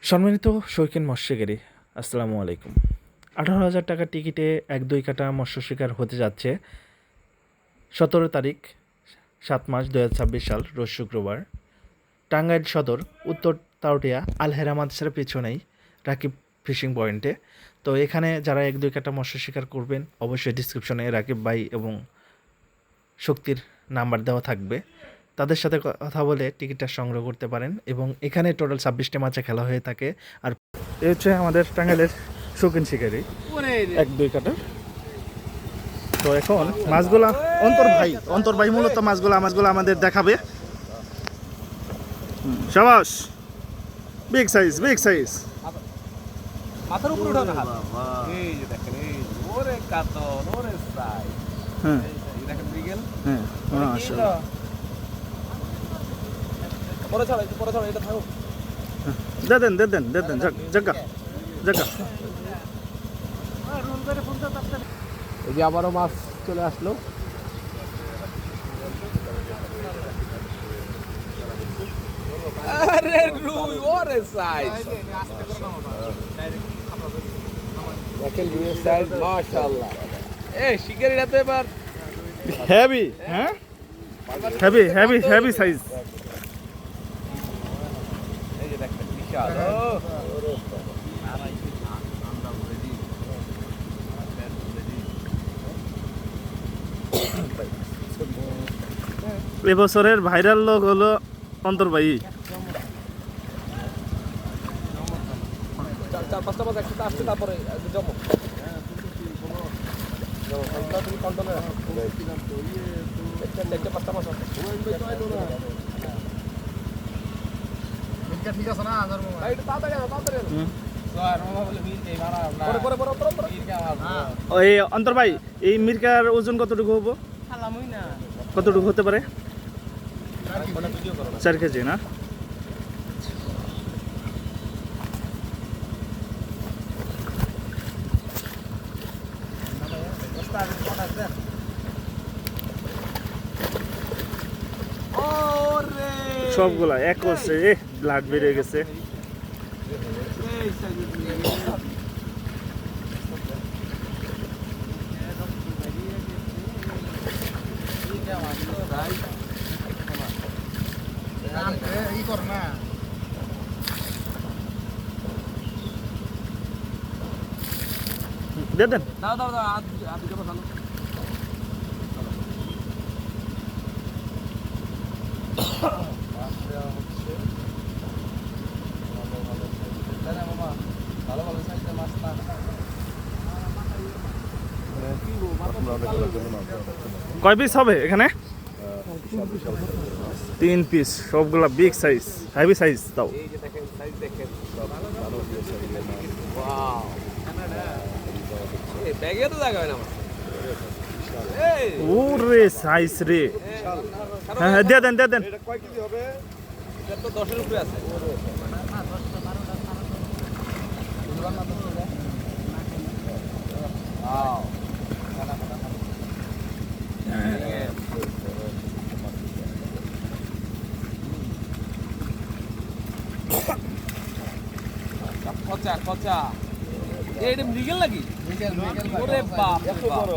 সম্মানিত শৌখিন মৎস্যকারী, আসসালামু আলাইকুম। 18,000 টাকার টিকিটে 1-2 কাটা মৎস্য শিকার হতে যাচ্ছে 17 তারিখ 7 মাস 2026 সাল রোজ শুক্রবার টাঙ্গাইল সদর উত্তর তাওটিয়া আল হেরা মাদ্রাসার পেছনেই রাকিব ফিশিং পয়েন্টে। তো এখানে যারা 1-2 কাটা মৎস্য শিকার করবেন অবশ্যই ডিসক্রিপশনে রাকিব ভাই এবং শক্তির নাম্বার দেওয়া থাকবে, তাদের সাথে কথা বলে টিকিটটা সংগ্রহ করতে পারেন। এবং এখানে টোটাল 26টি মাছে খেলা হয়ে থাকে। আর এই হচ্ছে আমাদের টাঙ্গাইলের শৌখিন শিকারি 1-2 কাটার। তো এখন মাছগুলা অন্তর ভাই মূলত মাছগুলো আমাদের দেখাবে। শাবাশ, বিগ সাইজ মাথার উপরে উঠাও না হাত। এই যে দেখেন, এই ওরে কাতল, ওরে সাইজ। হ্যাঁ এই দেখেন বিগেল। হ্যাঁ, মাশাআল্লাহ। পরে ছাড়ো এটা থাকো। দেন জায়গা। এই যে আবারও মাছ চলে আসলো। আরে রুই, ওরে সাইজ। দেখেন রুইয়ের সাইজ, মাশাআল্লাহ। এই শিকারিরা তো এবার হেভি, হ্যাঁ হেভি সাইজ। এই যে দেখেন বিশাল। এবছরের ভাইরাল লোক হলো অন্তর ভাই। চার পাঁচটা মাছ একসাথে আসছে, তারপরে জমো কন্ট্রোলে রাখো। দেখতে পাঁচটা মাছ আছে। ঠিক আছে না? ওই অন্তর ভাই, এই মির্কার ওজন কতটুকু হবো? কতটুকু হতে পারে? 4 কেজি না? সবগুলা এক করছে, ব্লাড বেরিয়ে গেছে। দেন কয় পিস হবে এখানে? 3 পিস, সবগুলা বিগ সাইজ, হেভি সাইজ। দাও এই যে দেখেন সাইজ, দেখেন সব ভালো দিয়েছে। ওয়াও, এই ব্যাগে তো জায়গা হয় না আমার। এই ওরে সাইজ রে। হ্যাঁ দিয়ে দেন। এটা কয় কেজি হবে? এটা তো 10 এর উপরে আছে। ওয়াও, কচা এটা মৃগেল নাকি? ওরে বাপ রে বাপ,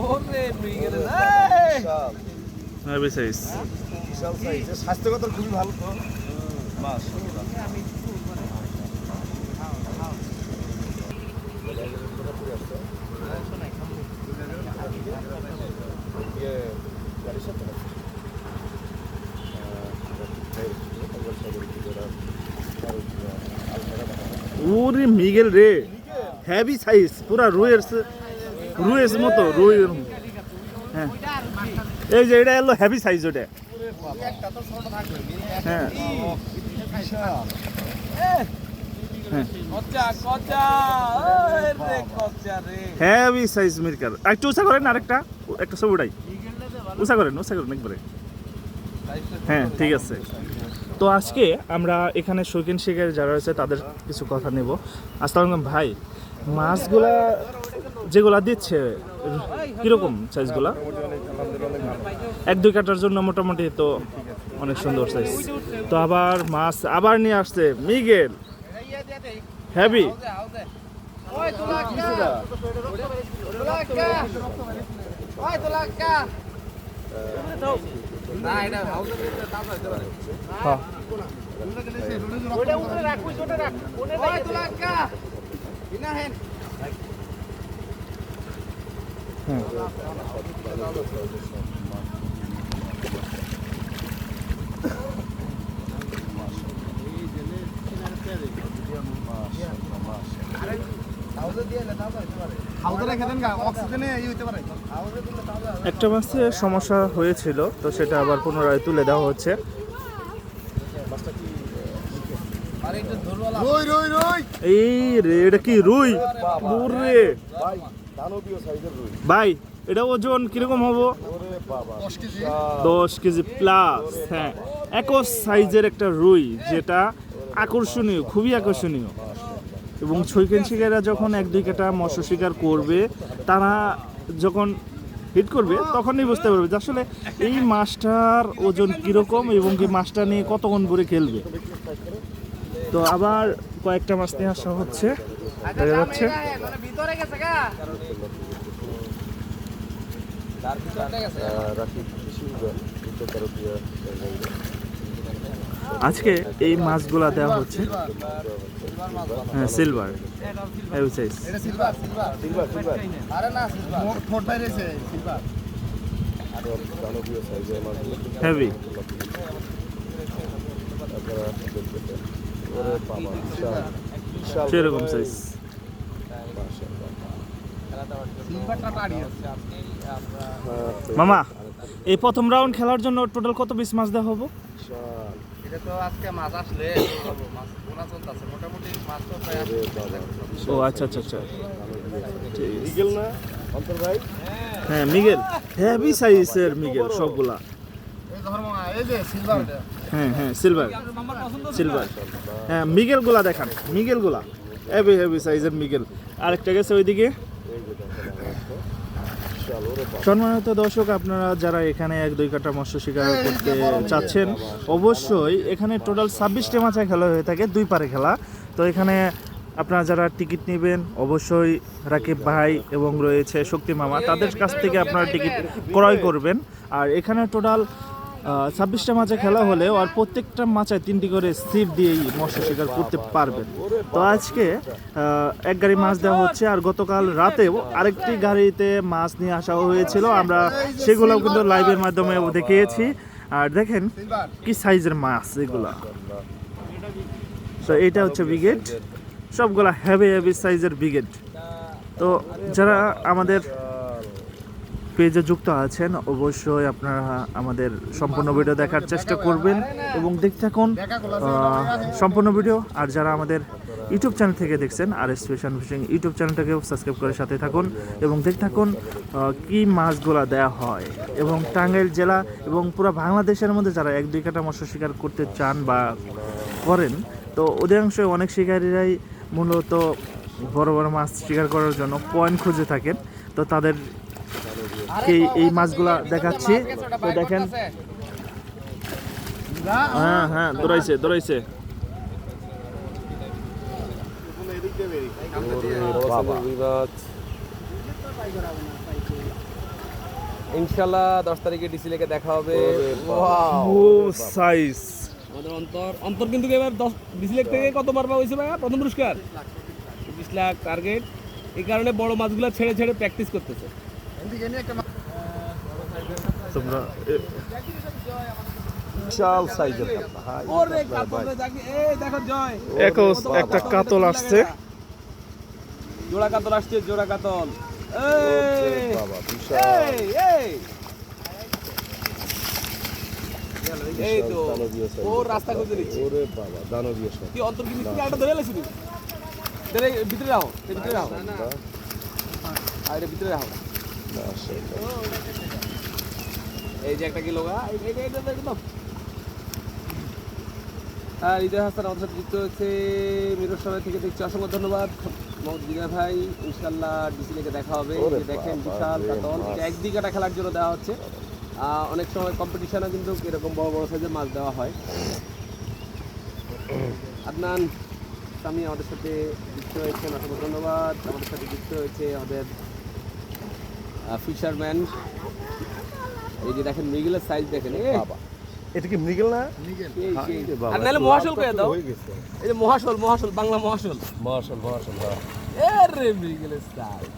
ওরে মৃগেল। Heavy size. বিশাল সাইজ, স্বাস্থ্যগত খুবই ভালো তো মাছ। ওরে মিগেল রে, হেভি সাইজ, পুরা রুয়ের মতো রুই। হ্যাঁ এই যে এটা এলো হেভি সাইজ ওটা। হ্যাঁ হেভি সাইজ মিরকার। একটু উঁচা করেন, আরেকটা একটা সব উঠাই, উঁচা করেন একবারে। হ্যাঁ ঠিক আছে। তো আজকে আমরা এখানে শৌখিন শিকারী যারা রয়েছে তাদের কিছু কথা নেব। আসসালামু ভাই, মাছগুলা যেগুলা দিচ্ছে কিরকম সাইজগুলা? 1-2 কাটার জন্য মোটামুটি তো অনেক সুন্দর সাইজ। তো আবার মাছ আবার নিয়ে আসছে মিগেল, হেভি। একটা মাছে সমস্যা হয়েছিল, তো সেটা আবার পুনরায় তুলে দেওয়া হচ্ছে। রুই রুই রুই এই রে, এটা কি রুই? ওরে ভাই দানবীয় সাইজের রুই। ভাই, এটা ওজন কিরকম হবো? ওরে বাবা 10 কেজি। 10 KG plus. হ্যাঁ, একই সাইজের একটা রুই, যেটা আকর্ষণীয়, খুবই আকর্ষণীয়। এবং ছৈকেন শিকারীরা যখন 1-2 কাটা মৎস্য শিকার করবে, তারা যখন হিট করবে তখনই বুঝতে পারবে যে আসলে এই মাছটার ওজন কীরকম এবং কি মাছটা নিয়ে কতক্ষণ ধরে খেলবে। তো আবার কয়েকটা মাছ নিয়ে আসা হচ্ছে, দেখা যাচ্ছে। আজকে এই মাছগুলা দেওয়া হচ্ছে, হ্যাঁ সিলভার, হেভি সাইজ। এটা সিলভার সিলভার সিলভার সিলভার আরে না সিলভার ফোট বাইরেছে সিলভার দানবীয় সাইজের মাছ। হেভি। ওরে বাবা বিশাল বিশাল সেরকম সাইজ। সিলভারটা টাড়ি আছে মামা, এই প্রথম রাউন্ড খেলার জন্য টোটাল কত পিস মাছ দেওয়া হবো? বিশাল। এটা তো আজকে মাছ আসলে মাছ বোনা চলতেছে মোটামুটি মাছ তো প্রায় ও আচ্ছা আচ্ছা আচ্ছা, ইগল না অন্তর ভাই? হ্যাঁ মিগেল, হেভি সাইজের মিগেল সবগুলা। এই ধর্ম এই যে সিলভারটা হ্যাঁ হ্যাঁ সিলভার সিলভার। হ্যাঁ মিগেলগুলা দেখান, মিগেলগুলা হেভি হেভি সাইজের মিগেল। আরেকটা গেছে ওইদিকে। বিশাল ওরে বাবা। সম্মানিত দর্শক, আপনারা যারা এখানে 1-2 কাটা মৎস্য শিকার করতে চাচ্ছেন, অবশ্যই এখানে টোটাল 26টা মাছে খেলা হয়ে থাকে, 2 পারে খেলা। তো এখানে আপনারা যারা টিকিট নেবেন, অবশ্যই রাকিব ভাই এবং রয়েছে শক্তি মামা, তাদের কাছ থেকে আপনারা টিকিট ক্রয় করবেন। আর এখানে টোটাল 26টা মাছে খেলা হলেও আর প্রত্যেকটা মাচায় 3টি করে সিপ দিয়েই মৎস্য শিকার করতে পারবেন। তো আজকে এক গাড়ি মাছ দেওয়া হচ্ছে, আর গতকাল রাতেও আরেকটি গাড়িতে মাছ নিয়ে আসা হয়েছিল, আমরা সেগুলোও কিন্তু লাইভের মাধ্যমে দেখিয়েছি। আর দেখেন কি সাইজের মাছ এগুলা। তো এটা হচ্ছে ব্রিগেড, সবগুলা হেভি হেভি সাইজের ব্রিগেড। তো যারা আমাদের পেজে যুক্ত আছেন, অবশ্যই আপনারা আমাদের সম্পূর্ণ ভিডিও দেখার চেষ্টা করবেন এবং দেখতে থাকুন সম্পূর্ণ ভিডিও। আর যারা আমাদের ইউটিউব চ্যানেল থেকে দেখছেন, আর এস ফিশিং ইউটিউব চ্যানেলটাকেও সাবস্ক্রাইব করে সাথে থাকুন এবং দেখতে থাকুন কী মাছগুলা দেওয়া হয়। এবং টাঙ্গাইল জেলা এবং পুরো বাংলাদেশের মধ্যে যারা 1-2 কাটা মৎস্য শিকার করতে চান বা করেন, তো অধিকাংশই অনেক শিকারীরাই মূলত বড় বড় মাছ শিকার করার জন্য পয়েন্ট খুঁজে থাকেন। তো তাদের এই মাছগুলা দেখাচ্ছি। তো দেখেন, হ্যাঁ হ্যাঁ দৌড়াইছে দৌড়াইছে। ইনশাআল্লাহ 10 তারিখে ডিসি লেকে দেখা হবে। ও সাইজ। আমাদের অন্তর কিন্তু এবার 10 20 লাখ থেকে কত পারবা হয়েছে ভাইয়া প্রথম পুরস্কার 20 লাখ টার্গেট। এই কারণে বড় মাছগুলো ছেড়ে ছেড়ে প্র্যাকটিস করতেছে। তোমরা বিশাল সাইজের ভাই। ওরে কাতল দেখি, এই দেখো জয় একটা কাতল আসছে। জোড়া কাতল আসছে, জোড়া কাতল। ওরে এই বাবা বিশাল। এই এই এই তো দানবীয় সাইজ। ও রাস্তা খুঁজে দিচ্ছে। ওরে বাবা দানবীয় সাইজ। কি অন্তর কি মিষ্টি একটা ধরে এলেছিস? ধরে ভিতরে রাখো, ভিতরে রাখো। আর এর ভিতরে রাখো। মাশাআল্লাহ। এই যে একটা কিলো গা, এইটা একদম। আর ঈদের হাসান আমাদের সাথে যুক্ত হচ্ছে মিরর সবাই থেকে দেখছি, অসংখ্য ধন্যবাদ মোহাম্মদ বিজয় ভাই। ইনশাল্লাহ ডিসি লেগে দেখা হবে। ওরে এই যে দেখেন বাবা বিশাল রে, কাতল, মাছ। এটা 1-2 কাটা খেলার জন্য দেওয়া হচ্ছে। অনেক সময় কম্পিটিশনও কিন্তু এরকম বড় বড় সাইজের মাছ দেওয়া হয়। আদনান সামি আমাদের সাথে যুক্ত হয়েছেন, অসংখ্য ধন্যবাদ। আমাদের সাথে যুক্ত হয়েছে আমাদের ফিশারম্যান। এই যে দেখেন মৃগেলের সাইজ দেখেন, বাবা এটা কি মৃগেল না? আর নাহলে মহাশোল করে দাও। হয়ে গেছে এই যে মহাশোল, মহাশোল, বাংলা মহাশোল। মাশাল মাশাল। আরে মৃগেলের সাইজ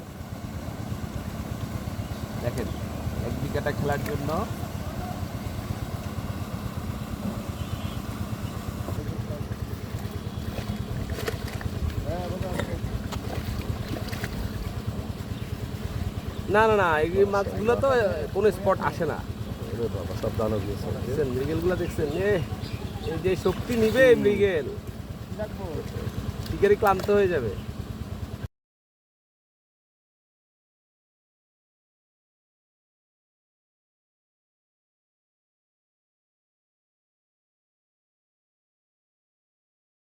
দেখেন, এক বিঘাটা খেলার জন্য। না না না, এই মাছগুলো তো কোনো স্পট আসে না। বাবা সব দানা দিয়েছে। দেখছেন মৃগেলগুলো, দেখছেন এই যে শক্তি নিবে মৃগেল, শিকারি ক্লান্ত হয়ে যাবে।